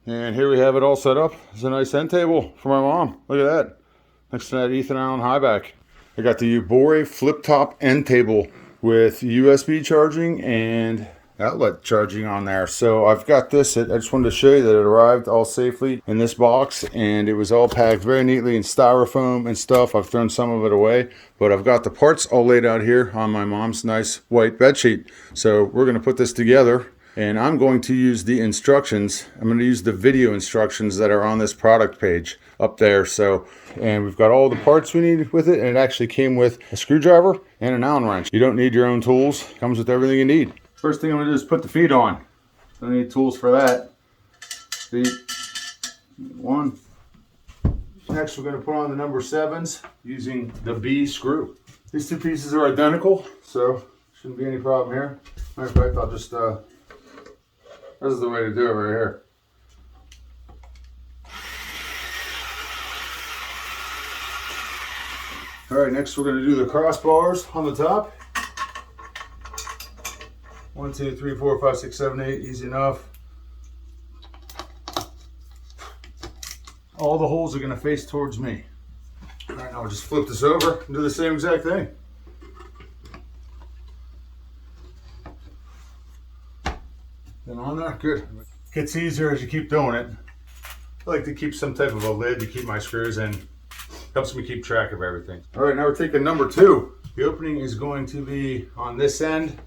And here we have it all set up. It's a nice end table for my mom. Look at that. Next to that Ethan Allen high back. I got the Yoobure flip top end table with USB charging and outlet charging on there. So I've got this. I just wanted to show you that it arrived all safely in this box, and it was all packed very neatly in styrofoam and stuff. I've thrown some of it away, but I've got the parts all laid out here on my mom's nice white bed sheet. So we're going to put this together, and I'm going to use the instructions. I'm going to use the video instructions that are on this product page up there. So, and we've got all the parts we need with it, and it actually came with a screwdriver and an Allen wrench. You don't need your own tools. It comes with everything you need. First thing I'm going to do is put the feet on. I need tools for that. Feet, one. Next we're going to put on the number 7s using the B screw. These two pieces are identical, so shouldn't be any problem here. Matter of fact, I'll just, this is the way to do it right here. Alright, next we're going to do the crossbars on the top. 1, 2, 3, 4, 5, 6, 7, 8, easy enough. All the holes are going to face towards me. Alright, now we'll just flip this over and do the same exact thing. Then on there, good. Gets easier as you keep doing it. I like to keep some type of a lid to keep my screws in. Helps me keep track of everything. Alright, now we're taking number 2. The opening is going to be on this end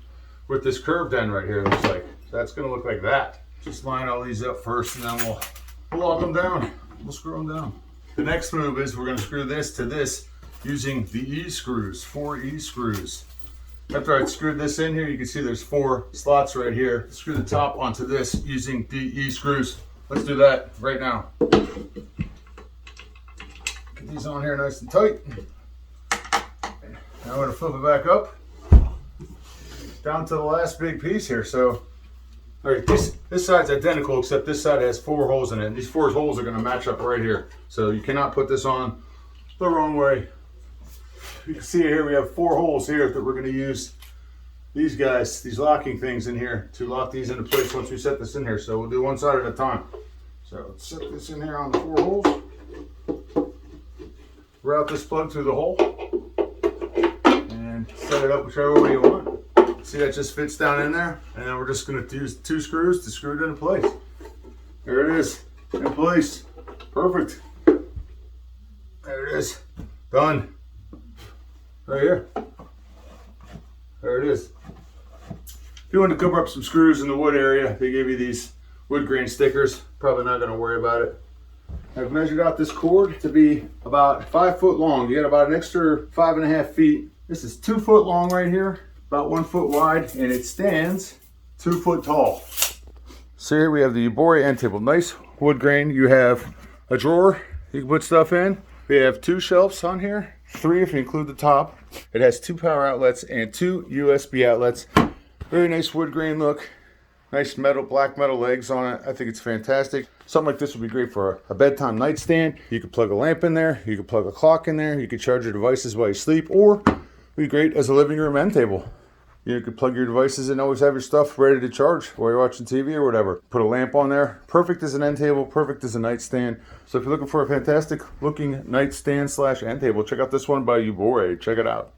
with this curved end right here. It looks like that's going to look like that. Just line all these up first, and then we'll lock them down. We'll screw them down. The next move is we're going to screw this to this using the E screws, 4 E screws. After I screwed this in here, you can see there's 4 slots right here. Screw the top onto this using the E screws. Let's do that right now. Get these on here nice and tight. Now I'm going to flip it back up. Down to the last big piece here. So, all right, this side's identical, except this side has 4 holes in it. And these 4 holes are going to match up right here. So you cannot put this on the wrong way. You can see here we have 4 holes here that we're going to use these guys, these locking things in here to lock these into place once we set this in here. So we'll do one side at a time. So let's set this in here on the 4 holes. Route this plug through the hole and set it up whichever way you want. See, that just fits down in there, and then we're just going to use 2 screws to screw it into place. There it is, in place. Perfect. There it is. Done. Right here. There it is. If you want to cover up some screws in the wood area, they give you these wood grain stickers. Probably not going to worry about it. I've measured out this cord to be about 5 foot long. You got about an extra 5.5 feet. This is 2 foot long right here, about 1 foot wide, and it stands 2 foot tall. So here we have the Yoobure end table. Nice wood grain. You have a drawer you can put stuff in. We have 2 shelves on here, 3 if you include the top. It has 2 power outlets and 2 USB outlets. Very nice wood grain look. Nice metal, black metal legs on it. I think it's fantastic. Something like this would be great for a bedtime nightstand. You could plug a lamp in there. You could plug a clock in there. You could charge your devices while you sleep, or it'd be great as a living room end table. You could plug your devices and always have your stuff ready to charge while you're watching TV or whatever. Put a lamp on there. Perfect as an end table, perfect as a nightstand. So if you're looking for a fantastic looking nightstand / end table, check out this one by Yoobure. Check it out.